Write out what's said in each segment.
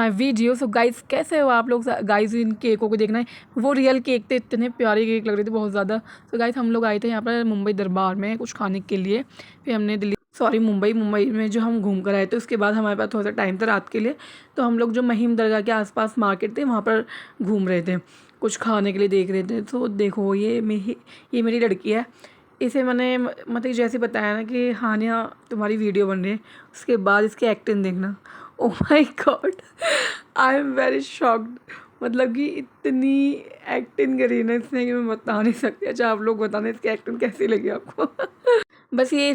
My video. So guys, कैसे हो आप लोग? गाइस, इन केकों को देखना है, वो रियल केक थे, इतने प्यारे केक लग रहे थे बहुत ज़्यादा। तो गाइस, हम लोग आए थे यहाँ पर मुंबई दरबार में कुछ खाने के लिए। फिर हमने मुंबई में जो हम घूम कर आए थे, उसके बाद हमारे पास थोड़ा सा टाइम था रात के लिए, तो हम लोग जो महिम दरगाह के आसपास मार्केट थे वहाँ पर घूम रहे थे, कुछ खाने के लिए देख रहे थे। तो देखो, ये मेरी लड़की है। इसे मैंने मतलब जैसे बताया ना कि हानिया तुम्हारी वीडियो बन रही है, उसके बाद इसकी एक्टिंग देखना। Oh my God, I am very shocked. मतलब कि इतनी एक्टिंग करी ना इसने कि मैं बता नहीं सकती। अच्छा, आप लोग बताना इसकी एक्टिंग कैसी लगी आपको। बस ये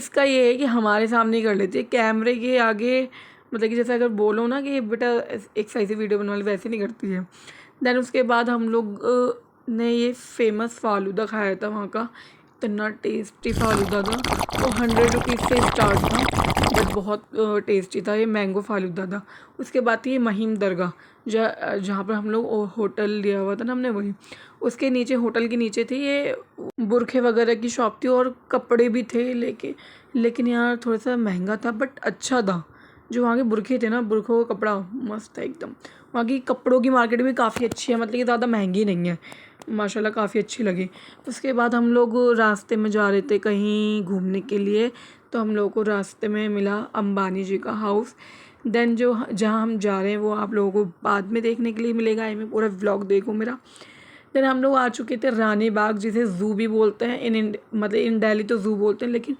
है कि हमारे सामने ही कर लेती है, कैमरे के आगे मतलब कि जैसे अगर बोलो ना कि बेटा एक सही से वीडियो बनवा ली, वैसे नहीं करती है। देन उसके बाद हम लोग ने ये फेमस फालूदा खाया था वहाँ का। इतना टेस्टी फालूदा था, वो 100 रुपीज़ से स्टार्ट था, बट बहुत टेस्टी था। ये मैंगो फालूदा था। उसके बाद थी ये महिम दरगाह, जहाँ पर हम लोग होटल लिया हुआ था ना हमने, वही उसके नीचे, होटल के नीचे थी ये बुरखे वगैरह की शॉप थी, और कपड़े भी थे लेकिन यार थोड़ा सा महंगा था बट अच्छा था। जो वहाँ के बुरखे थे ना, बुरखों का कपड़ा मस्त है एकदम। वहाँ की कपड़ों की मार्केट भी काफ़ी अच्छी है, मतलब कि ज़्यादा महंगी नहीं है, माशाल्लाह काफ़ी अच्छी लगी। उसके बाद हम लोग रास्ते में जा रहे थे कहीं घूमने के लिए, तो हम लोगों को रास्ते में मिला अंबानी जी का हाउस। देन जो जहाँ हम जा रहे हैं वो आप लोगों को बाद में देखने के लिए मिलेगा। आई में पूरा व्लॉग देखो मेरा। देन हम लोग आ चुके थे रानी बाग, जिसे ज़ू भी बोलते हैं। मतलब इन दिल्ली तो ज़ू बोलते हैं, लेकिन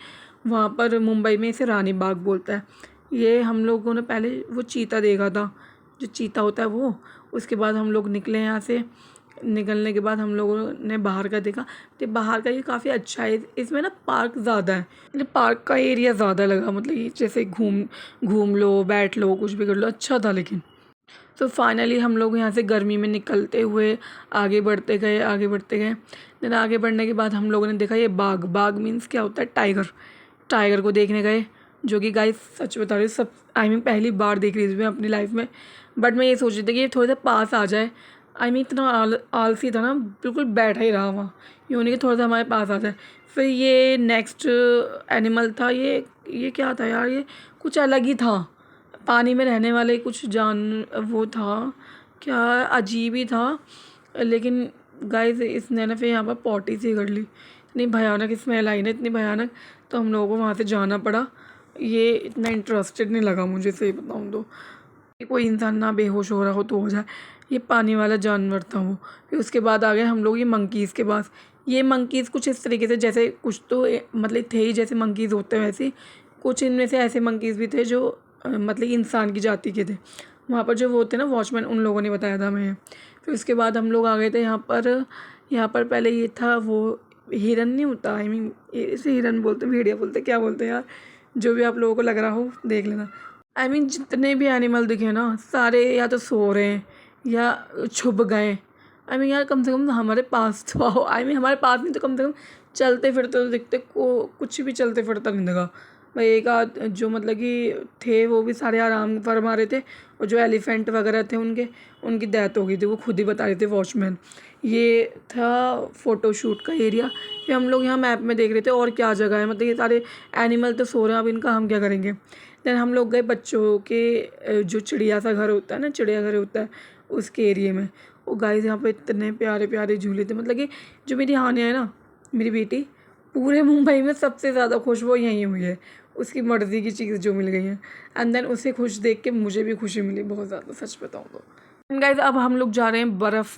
वहाँ पर मुंबई में इसे रानी बाग बोलता है। ये हम लोगों ने पहले वो चीता देखा था, जो चीता होता है वो। उसके बाद हम लोग निकले यहाँ से। निकलने के बाद हम लोगों ने बाहर का देखा, तो बाहर का ये काफ़ी अच्छा है। इसमें ना पार्क ज़्यादा है, मतलब पार्क का एरिया ज़्यादा लगा, मतलब ये जैसे घूम घूम लो, बैठ लो, कुछ भी कर लो, अच्छा था। लेकिन तो फाइनली हम लोग यहाँ से गर्मी में निकलते हुए आगे बढ़ते गए। देन आगे बढ़ने के बाद हम लोगों ने देखा ये बाघ मीन्स क्या होता है, टाइगर को देखने गए, जो कि गाइस सच बता रही हूँ, सब पहली बार देख रही थी मैं अपनी लाइफ में। बट मैं ये सोच रही थी कि ये थोड़ा सा पास आ जाए। इतना आलसी था ना, बिल्कुल बैठा ही रहा वहाँ, ये होने कि थोड़ा सा हमारे पास आ जाए। फिर ये नेक्स्ट एनिमल था, ये क्या था यार, ये कुछ अलग ही था, पानी में रहने वाले कुछ वो था, क्या अजीब ही था। लेकिन गाइस, इसने ना फिर यहाँ पर पॉटी सी कर ली, इतनी भयानक स्मेल आई ना, इतनी भयानक, तो हम लोगों को वहाँ से जाना पड़ा। ये इतना इंटरेस्टेड नहीं लगा मुझे, सही बताऊँ तो। कि कोई इंसान ना बेहोश हो रहा हो तो हो जाए, ये पानी वाला जानवर था वो। फिर उसके बाद आ गए हम लोग ये मंकीज़ के पास। ये मंकीज़ कुछ इस तरीके से, जैसे कुछ तो मतलब थे ही जैसे मंकीज़ होते हैं वैसे, कुछ इनमें से ऐसे मंकीज़ भी थे जो मतलब इंसान की जाति के थे। वहाँ पर जो वो थे ना वॉचमैन, उन लोगों ने बताया था हमें। फिर उसके बाद हम लोग आ गए थे यहाँ पर पहले ये था वो हिरन नहीं होता, इसे हिरन बोलते, भेड़िया बोलते, क्या बोलते हैं यार, जो भी आप लोगों को लग रहा हो देख लेना। जितने भी एनिमल दिखे ना, सारे या तो सो रहे हैं या छुप गए। यार कम से कम हमारे पास तो आओ। हमारे पास नहीं तो कम से कम चलते फिरते तो दिखते, को कुछ भी चलते फिरता नहीं दिखा भाई। एक आध जो मतलब कि थे वो भी सारे आराम फरमा रहे थे, और जो एलिफेंट वगैरह थे उनकी डेथ हो गई थी, वो खुद ही बता रहे थे वॉचमैन। ये था फ़ोटोशूट का एरिया। फिर हम लोग यहाँ मैप में देख रहे थे और क्या जगह है, मतलब ये सारे एनिमल तो सो रहे हैं, अब इनका हम क्या करेंगे। देन हम लोग गए बच्चों के जो चिड़िया सा घर होता है ना, चिड़ियाघर होता है, उसके एरिए में। वो गाइस, यहाँ पे इतने प्यारे प्यारे झूले थे, मतलब कि जो मेरी हानिया है ना, मेरी बेटी, पूरे मुंबई में सबसे ज़्यादा खुश वो यहीं हुई है। उसकी मर्ज़ी की चीज़ जो मिल गई है, एंड देन उसे खुश देख के मुझे भी खुशी मिली बहुत ज़्यादा, सच बताऊँ तो। गाइस, अब हम लोग जा रहे हैं बर्फ़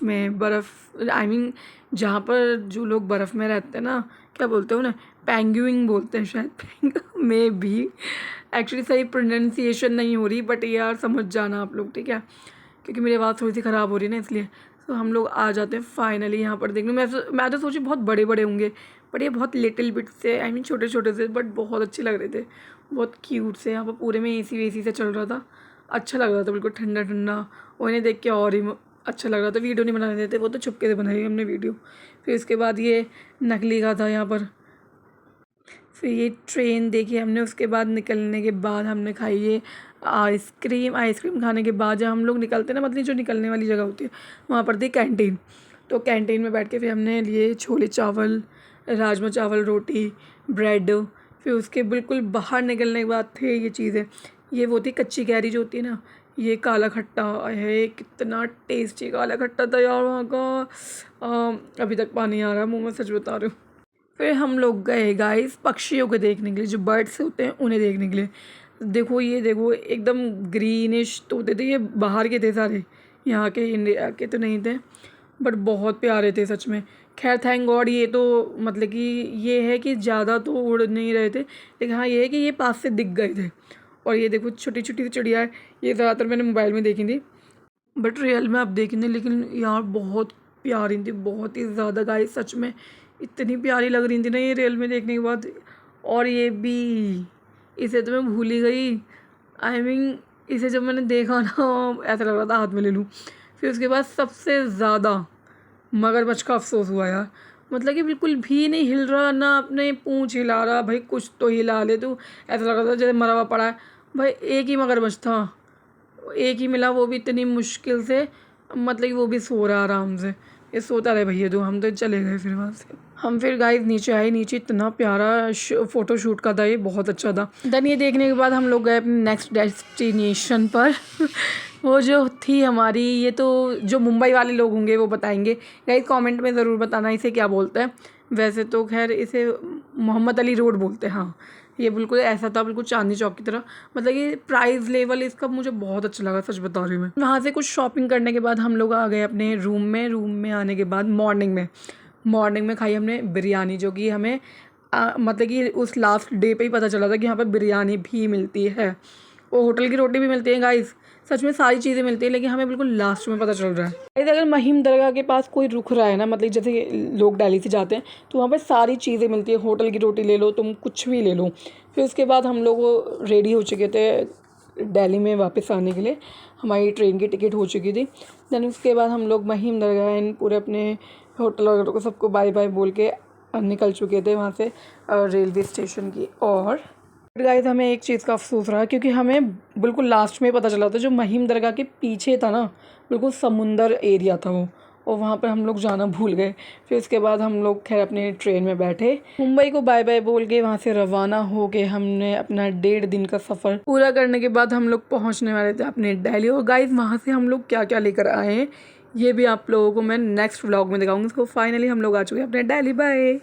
जहाँ पर जो लोग बर्फ़ में रहते हैं ना, क्या बोलते हो ना, पेंगुइन बोलते हैं शायद। में भी एक्चुअली सही प्रोनाउंसिएशन नहीं हो रही, बट यार समझ जाना आप लोग, ठीक है, क्योंकि मेरी आवाज़ थोड़ी सी ख़राब हो रही है ना, इसलिए। तो हम लोग आ जाते हैं फाइनली यहाँ पर देखने। मैं तो सोची बहुत बड़े बड़े होंगे, बट ये बहुत लिटिल बिट से, छोटे छोटे से, बट बहुत अच्छे लग रहे थे, बहुत क्यूट से। यहाँ पर पूरे में एसी वेसी से चल रहा था, अच्छा लग रहा था, बिल्कुल ठंडा ठंडा। और इन्हें देख के और ही अच्छा लग रहा था। वीडियो नहीं बनाने देते, वो तो छुपके से बनाई हमने वीडियो। फिर उसके बाद ये नकली का था यहाँ पर। फिर ये ट्रेन देखी हमने। उसके बाद निकलने के बाद हमने खाई ये आइसक्रीम खाने के बाद जब हम लोग निकलते ना, मतलब जो निकलने वाली जगह होती है, वहाँ पर थी कैंटीन। तो कैंटीन में बैठ के फिर हमने लिए छोले चावल, राजमा चावल, रोटी, ब्रेड। फिर उसके बिल्कुल बाहर निकलने के बाद थे ये चीज़ें, ये वो थी कच्ची कैरी जो होती है ना, ये काला खट्टा है, कितना टेस्टी काला खट्टा था यार वहाँ का। अभी तक पानी आ रहा है मुँह में, सच बता रही हूँ। फिर हम लोग गए गाइस पक्षियों को देखने के लिए, जो बर्ड्स होते हैं उन्हें देखने के लिए। देखो ये देखो एकदम ग्रीनिश तोते थे, ये बाहर के थे सारे, यहाँ के इंडिया के तो नहीं थे, बट बहुत प्यारे थे सच में। खैर थैंक गॉड, ये तो मतलब कि ये है कि ज़्यादा तो उड़ नहीं रहे थे, लेकिन हाँ ये है कि ये पास से दिख गए थे। और ये देखो छोटी छोटी सी चिड़िया है, ये ज़्यादातर मैंने मोबाइल में देखी थी, बट रियल में आप देखेंगे, लेकिन यार बहुत प्यारी थी, बहुत ही ज़्यादा गाइस, सच में इतनी प्यारी लग रही थी ना ये रियल में देखने के बाद। और ये भी, इसे तो मैं भूल ही गई। आई मीन इसे जब मैंने देखा ना ऐसा लग रहा था हाथ में ले लूँ। फिर उसके बाद सबसे ज़्यादा मगरमच्छ का अफसोस हुआ यार, मतलब कि बिल्कुल भी नहीं हिल रहा, ना अपने पूँछ हिला रहा। भाई कुछ तो हिला ले तू, ऐसा लग रहा था जैसे मरा हुआ पड़ा है। भाई एक ही मगरमच्छ था, एक ही मिला, वो भी इतनी मुश्किल से, मतलब कि वो भी सो रहा आराम से। ये सोता रहे भैया, तो हम तो चले गए फिर वहाँ से। हम फिर गाइस नीचे आए, नीचे इतना प्यारा फ़ोटो शूट का था, ये बहुत अच्छा था। देन ये देखने के बाद हम लोग गए अपने नेक्स्ट डेस्टिनेशन पर वो जो थी हमारी, ये तो जो मुंबई वाले लोग होंगे वो बताएंगे गाइस, कमेंट में ज़रूर बताना इसे क्या बोलते हैं। वैसे तो खैर इसे मोहम्मद अली रोड बोलते हैं। हाँ ये बिल्कुल ऐसा था, बिल्कुल चांदनी चौक की तरह। मतलब ये प्राइस लेवल इसका मुझे बहुत अच्छा लगा, सच बता रही हूँ मैं। वहाँ से कुछ शॉपिंग करने के बाद हम लोग आ गए अपने रूम में। रूम में आने के बाद मॉर्निंग में खाई हमने बिरयानी, जो कि हमें मतलब कि उस लास्ट डे पे ही पता चला था कि यहाँ पर बिरयानी भी मिलती है, वो होटल की रोटी भी मिलती है गाइस, सच में सारी चीज़ें मिलती है, लेकिन हमें बिल्कुल लास्ट में पता चल रहा है। गाइस अगर महिम दरगाह के पास कोई रुक रहा है ना, मतलब जैसे लोग दिल्ली से जाते हैं तो वहाँ पर सारी चीज़ें मिलती है, होटल की रोटी ले लो, तुम कुछ भी ले लो। फिर उसके बाद हम लोग रेडी हो चुके थे दिल्ली में वापस आने के लिए, हमारी ट्रेन की टिकट हो चुकी थी। देन उसके बाद हम लोग महिम दरगाह इन पूरे अपने होटल वगैरह को सबको बाय बाय बोल के निकल चुके थे वहाँ से रेलवे स्टेशन की। और गाइस हमें एक चीज़ का अफसोस रहा, क्योंकि हमें बिल्कुल लास्ट में पता चला था जो महिम दरगाह के पीछे था ना, बिल्कुल समुंदर एरिया था वो, और वहाँ पर हम लोग जाना भूल गए। फिर उसके बाद हम लोग खैर अपने ट्रेन में बैठे, मुंबई को बाय बाय बोल के वहाँ से रवाना हो के हमने अपना 1.5 दिन का सफ़र पूरा करने के बाद हम लोग पहुँचने वाले थे अपने दिल्ली। और गाइस वहाँ से हम लोग क्या क्या लेकर आए हैं ये भी आप लोगों को मैं नेक्स्ट व्लॉग में दिखाऊंगी। तो फाइनली हम लोग आ चुके हैं अपने दिल्ली। बाय।